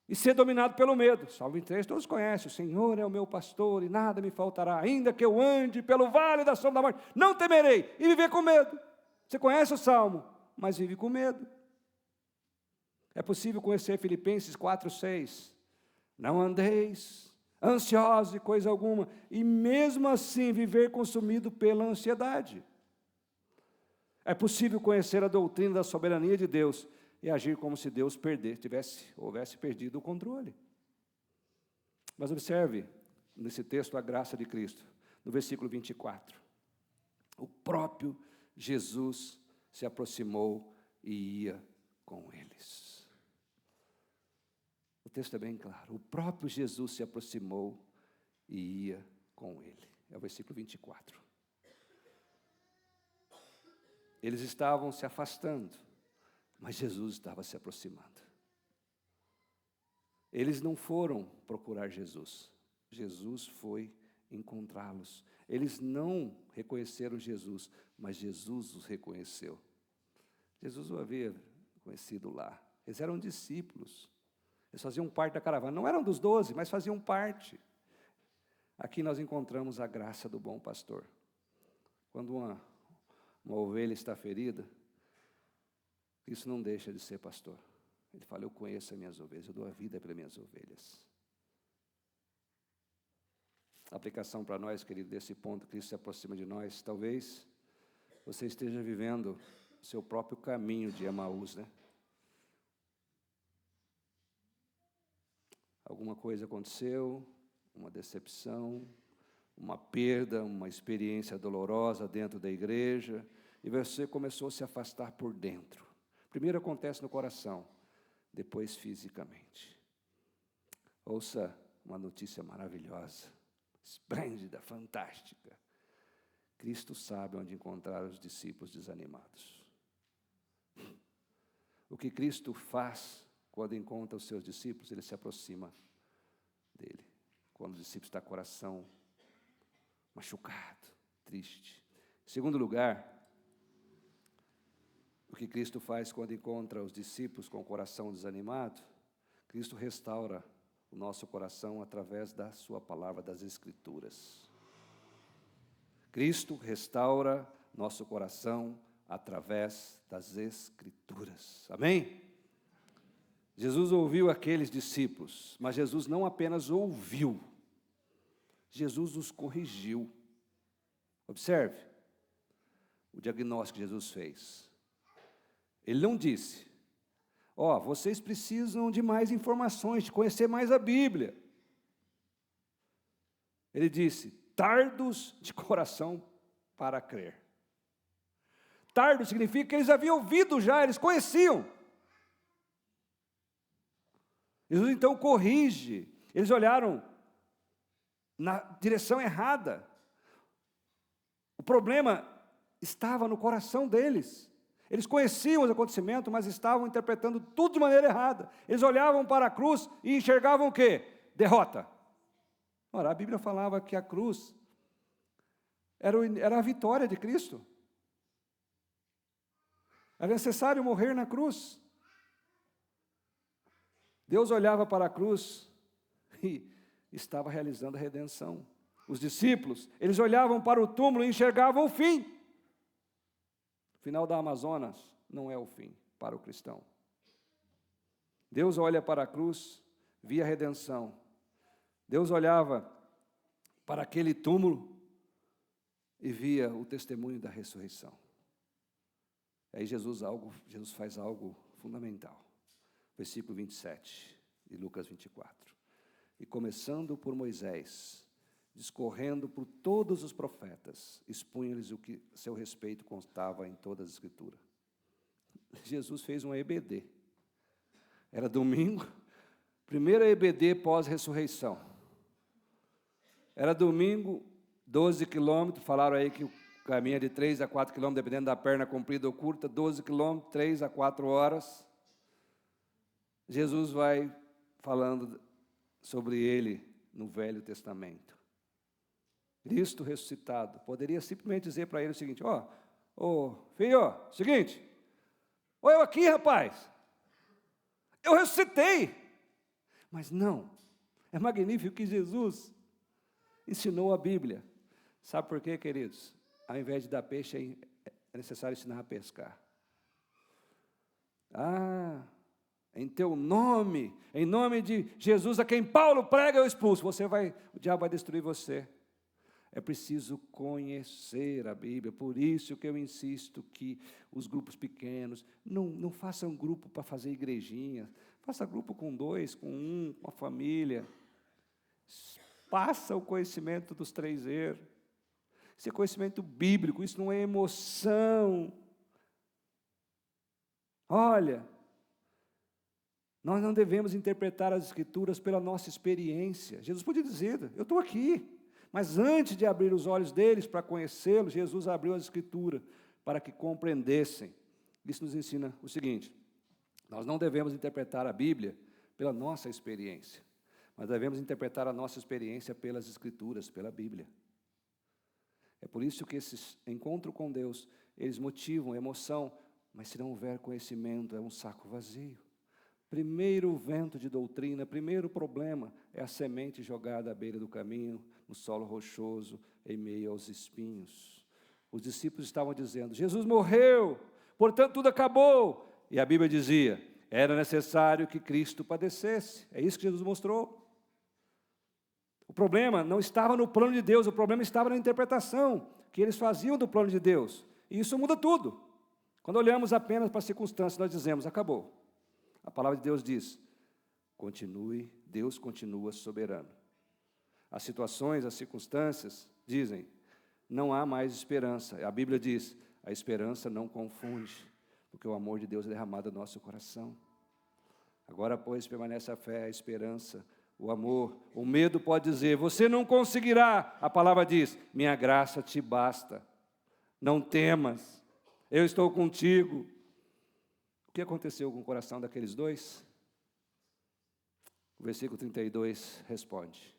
[SPEAKER 4] e ser dominado pelo medo. Salmo 23, todos conhecem. O Senhor é o meu pastor e nada me faltará. Ainda que eu ande pelo vale da sombra da morte, não temerei. E viver com medo. Você conhece o Salmo, mas vive com medo. É possível conhecer Filipenses 4:6. Não andeis ansiosos de coisa alguma, e mesmo assim viver consumido pela ansiedade. É possível conhecer a doutrina da soberania de Deus e agir como se Deus houvesse perdido o controle. Mas observe, nesse texto, a graça de Cristo, no versículo 24. O próprio Jesus se aproximou e ia com eles. O texto é bem claro. O próprio Jesus se aproximou e ia com ele. É o versículo 24. Eles estavam se afastando, mas Jesus estava se aproximando. Eles não foram procurar Jesus. Jesus foi encontrá-los. Eles não reconheceram Jesus, mas Jesus os reconheceu. Jesus o havia conhecido lá. Eles eram discípulos. Eles faziam parte da caravana. Não eram dos 12, mas faziam parte. Aqui nós encontramos a graça do bom pastor. Quando uma ovelha está ferida, isso não deixa de ser pastor. Ele fala, eu conheço as minhas ovelhas, eu dou a vida pelas minhas ovelhas. A aplicação para nós, querido, desse ponto, Cristo se aproxima de nós. Talvez você esteja vivendo o seu próprio caminho de Emaús, né? Alguma coisa aconteceu, uma decepção, uma perda, uma experiência dolorosa dentro da igreja, e você começou a se afastar por dentro. Primeiro acontece no coração, depois fisicamente. Ouça uma notícia maravilhosa, esplêndida, fantástica. Cristo sabe onde encontrar os discípulos desanimados. O que Cristo faz quando encontra os seus discípulos, ele se aproxima dele. Quando o discípulo está com o coração machucado, triste. Em segundo lugar, o que Cristo faz quando encontra os discípulos com o coração desanimado, Cristo restaura o nosso coração através da sua palavra, das Escrituras. Cristo restaura nosso coração através das Escrituras. Amém? Jesus ouviu aqueles discípulos, mas Jesus não apenas ouviu, Jesus os corrigiu. Observe o diagnóstico que Jesus fez. Ele não disse, vocês precisam de mais informações, de conhecer mais a Bíblia. Ele disse, tardos de coração para crer. Tardo significa que eles haviam ouvido já, eles conheciam. Jesus então corrige. Eles olharam na direção errada. O problema estava no coração deles. Eles conheciam os acontecimentos, mas estavam interpretando tudo de maneira errada. Eles olhavam para a cruz e enxergavam o quê? Derrota. Ora, a Bíblia falava que a cruz era a vitória de Cristo. Era necessário morrer na cruz. Deus olhava para a cruz e estava realizando a redenção. Os discípulos, eles olhavam para o túmulo e enxergavam o fim. O final da Amazonas não é o fim para o cristão. Deus olha para a cruz, via a redenção. Deus olhava para aquele túmulo e via o testemunho da ressurreição. Aí Jesus faz algo fundamental. Versículo 27 de Lucas 24. E começando por Moisés, discorrendo por todos os profetas, expunha-lhes o que a seu respeito constava em toda a Escritura. Jesus fez um EBD. Era domingo, primeira EBD pós-ressurreição. Era domingo, 12 quilômetros, falaram aí que o caminho é de 3 a 4 quilômetros, dependendo da perna comprida ou curta, 12 quilômetros, 3 a 4 horas. Jesus vai falando sobre ele no Velho Testamento. Cristo ressuscitado poderia simplesmente dizer para ele o seguinte, filho, seguinte, eu aqui, rapaz, eu ressuscitei. Mas não, é magnífico que Jesus ensinou a Bíblia. Sabe por quê, queridos? Ao invés de dar peixe, é necessário ensinar a pescar. em teu nome, em nome de Jesus, a quem Paulo prega, eu expulso. O diabo vai destruir você. É preciso conhecer a Bíblia, por isso que eu insisto que os grupos pequenos, não façam grupo para fazer igrejinha, faça grupo com 2, com 1, com a família. Passa o conhecimento dos 3 erros. Isso é conhecimento bíblico, isso não é emoção. Olha, nós não devemos interpretar as Escrituras pela nossa experiência. Jesus podia dizer, eu estou aqui. Mas antes de abrir os olhos deles para conhecê-lo, Jesus abriu as Escrituras para que compreendessem. Isso nos ensina o seguinte: nós não devemos interpretar a Bíblia pela nossa experiência, mas devemos interpretar a nossa experiência pelas Escrituras, pela Bíblia. É por isso que esses encontros com Deus, eles motivam emoção, mas se não houver conhecimento, é um saco vazio. Primeiro vento de doutrina, primeiro problema é a semente jogada à beira do caminho, no solo rochoso, em meio aos espinhos. Os discípulos estavam dizendo, Jesus morreu, portanto tudo acabou. E a Bíblia dizia, era necessário que Cristo padecesse. É isso que Jesus mostrou. O problema não estava no plano de Deus, o problema estava na interpretação que eles faziam do plano de Deus. E isso muda tudo. Quando olhamos apenas para as circunstâncias, nós dizemos, acabou. A palavra de Deus diz, continue, Deus continua soberano. As situações, as circunstâncias dizem, não há mais esperança. A Bíblia diz, a esperança não confunde, porque o amor de Deus é derramado no nosso coração. Agora, pois, permanece a fé, a esperança, o amor. O medo pode dizer, você não conseguirá. A palavra diz, minha graça te basta. Não temas, eu estou contigo. O que aconteceu com o coração daqueles 2? O versículo 32 responde,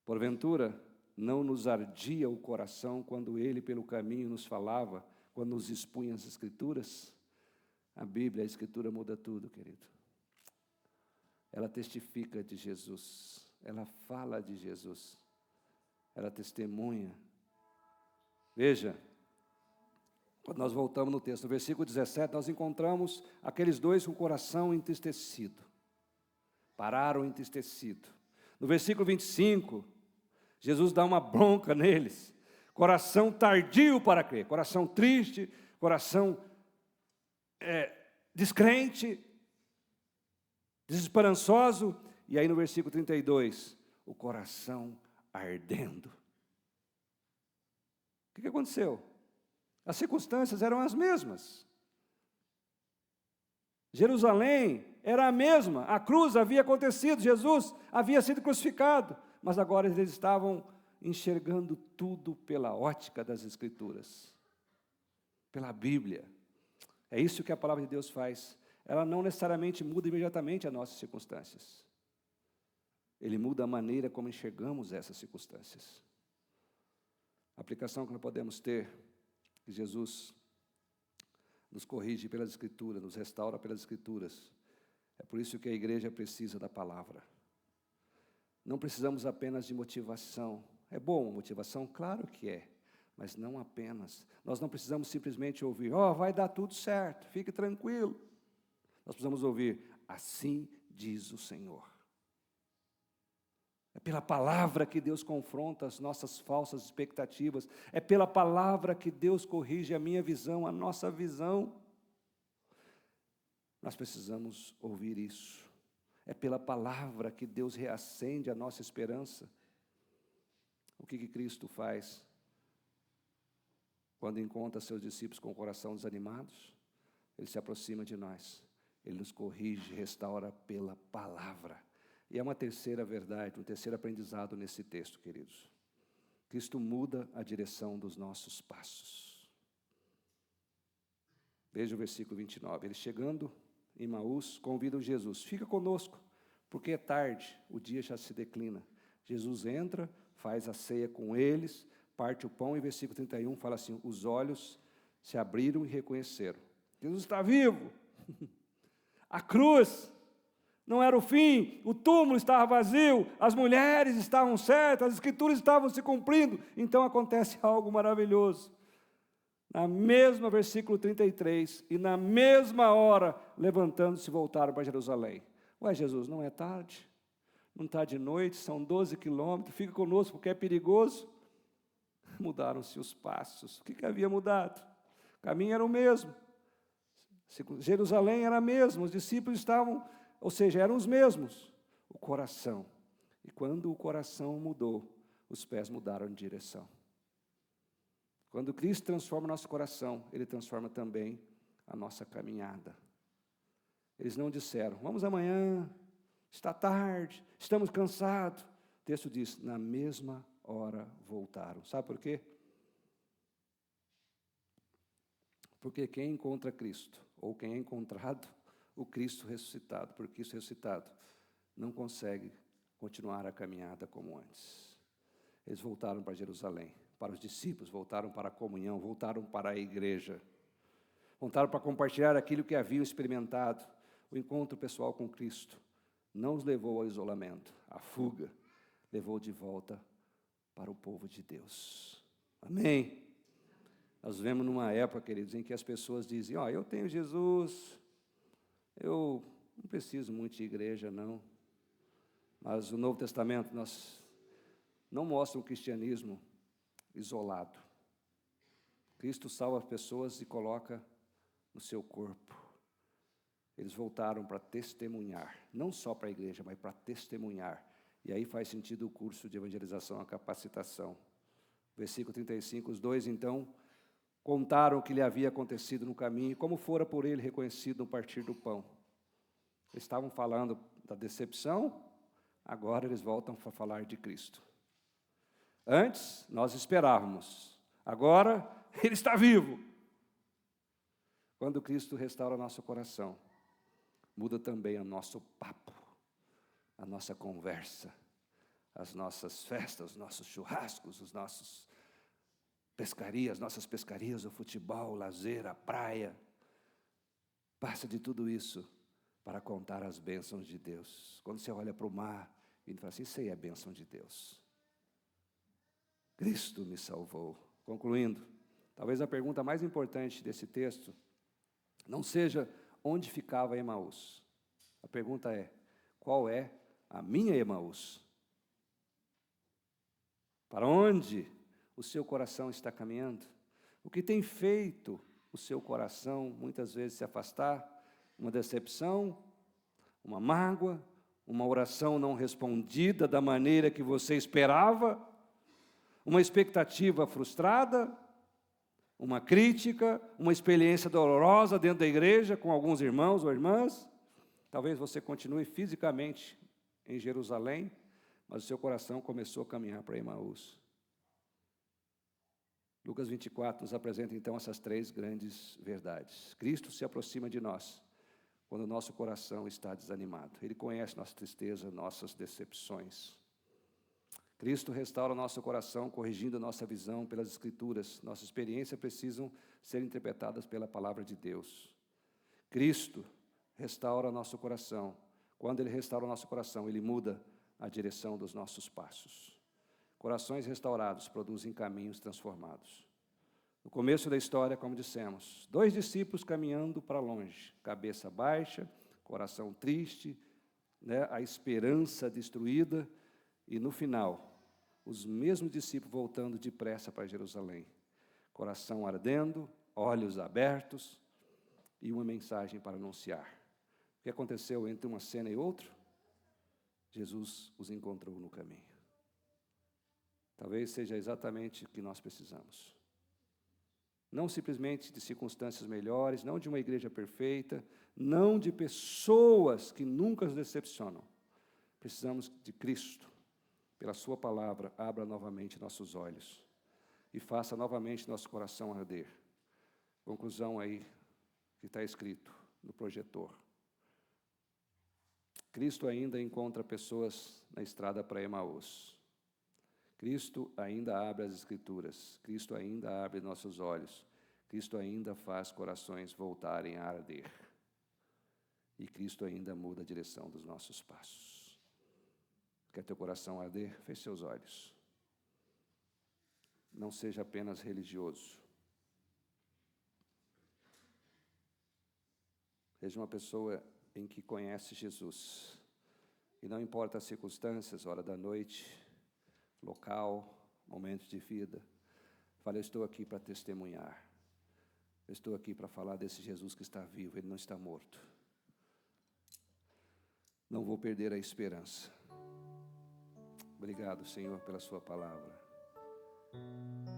[SPEAKER 4] porventura, não nos ardia o coração quando ele pelo caminho nos falava, quando nos expunha as Escrituras? A Bíblia, a Escritura muda tudo, querido. Ela testifica de Jesus, ela fala de Jesus, ela testemunha. Veja, quando nós voltamos no texto, no versículo 17, nós encontramos aqueles 2 com o coração entristecido. Pararam entristecido. No versículo 25, Jesus dá uma bronca neles. Coração tardio para crer, coração triste, coração descrente, desesperançoso. E aí no versículo 32, o coração ardendo. O que aconteceu? As circunstâncias eram as mesmas. Jerusalém era a mesma, a cruz havia acontecido, Jesus havia sido crucificado, mas agora eles estavam enxergando tudo pela ótica das Escrituras, pela Bíblia. É isso que a palavra de Deus faz. Ela não necessariamente muda imediatamente as nossas circunstâncias. Ele muda a maneira como enxergamos essas circunstâncias. A aplicação que nós podemos ter, que Jesus nos corrige pelas Escrituras, nos restaura pelas Escrituras. É por isso que a igreja precisa da palavra. Não precisamos apenas de motivação. É bom motivação? Claro que é, mas não apenas. Nós não precisamos simplesmente ouvir, vai dar tudo certo, fique tranquilo. Nós precisamos ouvir, assim diz o Senhor. É pela palavra que Deus confronta as nossas falsas expectativas. É pela palavra que Deus corrige a minha visão, a nossa visão. Nós precisamos ouvir isso. É pela palavra que Deus reacende a nossa esperança. O que Cristo faz quando encontra seus discípulos com o coração desanimados? Ele se aproxima de nós. Ele nos corrige, restaura pela palavra. E há uma terceira verdade, um terceiro aprendizado nesse texto, queridos. Cristo muda a direção dos nossos passos. Veja o versículo 29. Eles chegando em Emaús, convidam Jesus. Fica conosco, porque é tarde, o dia já se declina. Jesus entra, faz a ceia com eles, parte o pão, e versículo 31 fala assim, os olhos se abriram e reconheceram. Jesus está vivo. A cruz não era o fim, o túmulo estava vazio, as mulheres estavam certas, as Escrituras estavam se cumprindo. Então acontece algo maravilhoso. Na mesma versículo 33, e na mesma hora, levantando-se, voltaram para Jerusalém. Ué, Jesus, não é tarde? Não está de noite, são 12 quilômetros, fica conosco porque é perigoso. Mudaram-se os passos. O que havia mudado? O caminho era o mesmo. Jerusalém era a mesma, os discípulos estavam, ou seja, eram os mesmos. O coração. E quando o coração mudou, os pés mudaram de direção. Quando Cristo transforma nosso coração, Ele transforma também a nossa caminhada. Eles não disseram, vamos amanhã, está tarde, estamos cansados. O texto diz, na mesma hora voltaram. Sabe por quê? Porque quem encontra Cristo, ou quem é encontrado, o Cristo ressuscitado, por Cristo ressuscitado, não consegue continuar a caminhada como antes. Eles voltaram para Jerusalém, para os discípulos, voltaram para a comunhão, voltaram para a igreja, voltaram para compartilhar aquilo que haviam experimentado. O encontro pessoal com Cristo não os levou ao isolamento, à fuga, levou de volta para o povo de Deus. Amém? Nós vivemos numa época, queridos, em que as pessoas dizem, eu tenho Jesus, eu não preciso muito de igreja, não. Mas o Novo Testamento não mostra um cristianismo isolado. Cristo salva as pessoas e coloca no seu corpo. Eles voltaram para testemunhar, não só para a igreja, mas para testemunhar. E aí faz sentido o curso de evangelização, a capacitação. Versículo 35, os dois então contaram o que lhe havia acontecido no caminho e como fora por ele reconhecido no partir do pão. Eles estavam falando da decepção, agora eles voltam a falar de Cristo. Antes, nós esperávamos, agora ele está vivo. Quando Cristo restaura nosso coração, muda também o nosso papo, a nossa conversa, as nossas festas, os nossos churrascos, os nossos nossas pescarias, o futebol, o lazer, a praia. Passa de tudo isso para contar as bênçãos de Deus. Quando você olha para o mar e fala assim, isso aí é bênção de Deus. Cristo me salvou. Concluindo, talvez a pergunta mais importante desse texto não seja onde ficava Emaús. A pergunta é, qual é a minha Emaús? Para onde o seu coração está caminhando? O que tem feito o seu coração muitas vezes se afastar? Uma decepção, uma mágoa, uma oração não respondida da maneira que você esperava, uma expectativa frustrada, uma crítica, uma experiência dolorosa dentro da igreja com alguns irmãos ou irmãs. Talvez você continue fisicamente em Jerusalém, mas o seu coração começou a caminhar para Emaús. Lucas 24 nos apresenta então essas três grandes verdades. Cristo se aproxima de nós quando o nosso coração está desanimado. Ele conhece nossa tristeza, nossas decepções. Cristo restaura o nosso coração, corrigindo a nossa visão pelas Escrituras. Nossa experiência precisam ser interpretadas pela palavra de Deus. Cristo restaura o nosso coração. Quando Ele restaura o nosso coração, Ele muda a direção dos nossos passos. Corações restaurados produzem caminhos transformados. No começo da história, como dissemos, 2 discípulos caminhando para longe, cabeça baixa, coração triste, a esperança destruída, e no final, os mesmos discípulos voltando depressa para Jerusalém, coração ardendo, olhos abertos e uma mensagem para anunciar. O que aconteceu entre uma cena e outra? Jesus os encontrou no caminho. Talvez seja exatamente o que nós precisamos. Não simplesmente de circunstâncias melhores, não de uma igreja perfeita, não de pessoas que nunca nos decepcionam. Precisamos de Cristo. Pela sua palavra, abra novamente nossos olhos e faça novamente nosso coração arder. Conclusão aí que está escrito no projetor. Cristo ainda encontra pessoas na estrada para Emaús. Cristo ainda abre as Escrituras. Cristo ainda abre nossos olhos. Cristo ainda faz corações voltarem a arder. E Cristo ainda muda a direção dos nossos passos. Quer teu coração arder? Feche seus olhos. Não seja apenas religioso. Seja uma pessoa em que conhece Jesus. E não importa as circunstâncias, hora da noite, local, momentos de vida. Fala, eu estou aqui para testemunhar. Eu estou aqui para falar desse Jesus que está vivo, ele não está morto. Não vou perder a esperança. Obrigado, Senhor, pela sua palavra,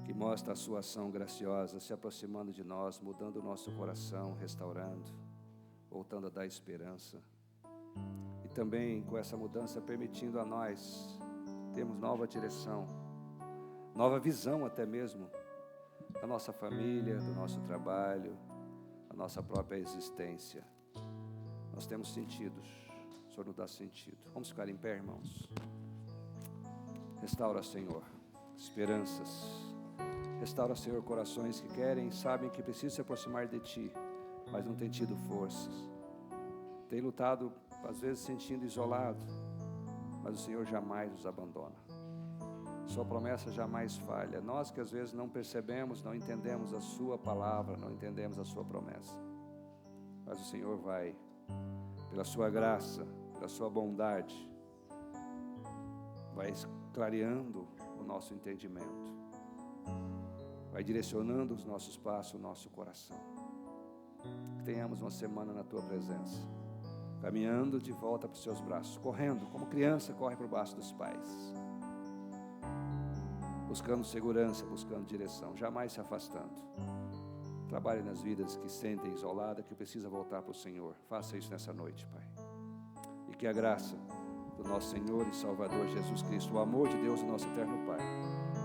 [SPEAKER 4] que mostra a sua ação graciosa, se aproximando de nós, mudando o nosso coração, restaurando, voltando a dar esperança. E também com essa mudança permitindo a nós termos nova direção, nova visão até mesmo, da nossa família, do nosso trabalho, da nossa própria existência. Nós temos sentidos, o Senhor nos dá sentido. Vamos ficar em pé, irmãos. Restaura, Senhor, esperanças. Restaura, Senhor, corações que querem e sabem que precisam se aproximar de Ti, mas não têm tido forças. Tem lutado, às vezes, sentindo isolado, mas o Senhor jamais nos abandona. Sua promessa jamais falha. Nós que às vezes não percebemos, não entendemos a Sua palavra, não entendemos a Sua promessa. Mas o Senhor vai, pela Sua graça, pela Sua bondade, vai clareando o nosso entendimento, vai direcionando os nossos passos, o nosso coração. Que tenhamos uma semana na Tua presença, caminhando de volta para os Seus braços, correndo, como criança corre para o braço dos pais, buscando segurança, buscando direção, jamais se afastando. Trabalhe nas vidas que sentem isoladas, que precisam voltar para o Senhor. Faça isso nessa noite, Pai. E que a graça do nosso Senhor e Salvador Jesus Cristo, o amor de Deus, o nosso eterno Pai,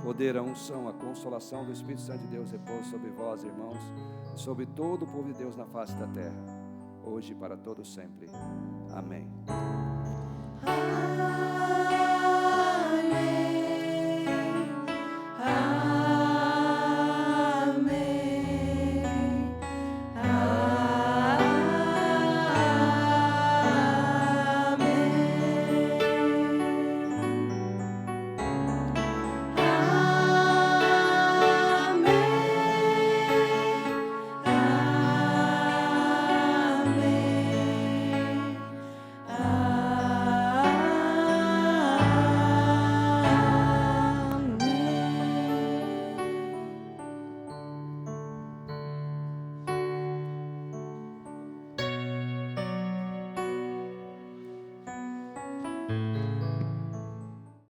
[SPEAKER 4] poder, a unção, a consolação do Espírito Santo de Deus repousa sobre vós, irmãos, e sobre todo o povo de Deus na face da terra, hoje e para todos sempre. Amém.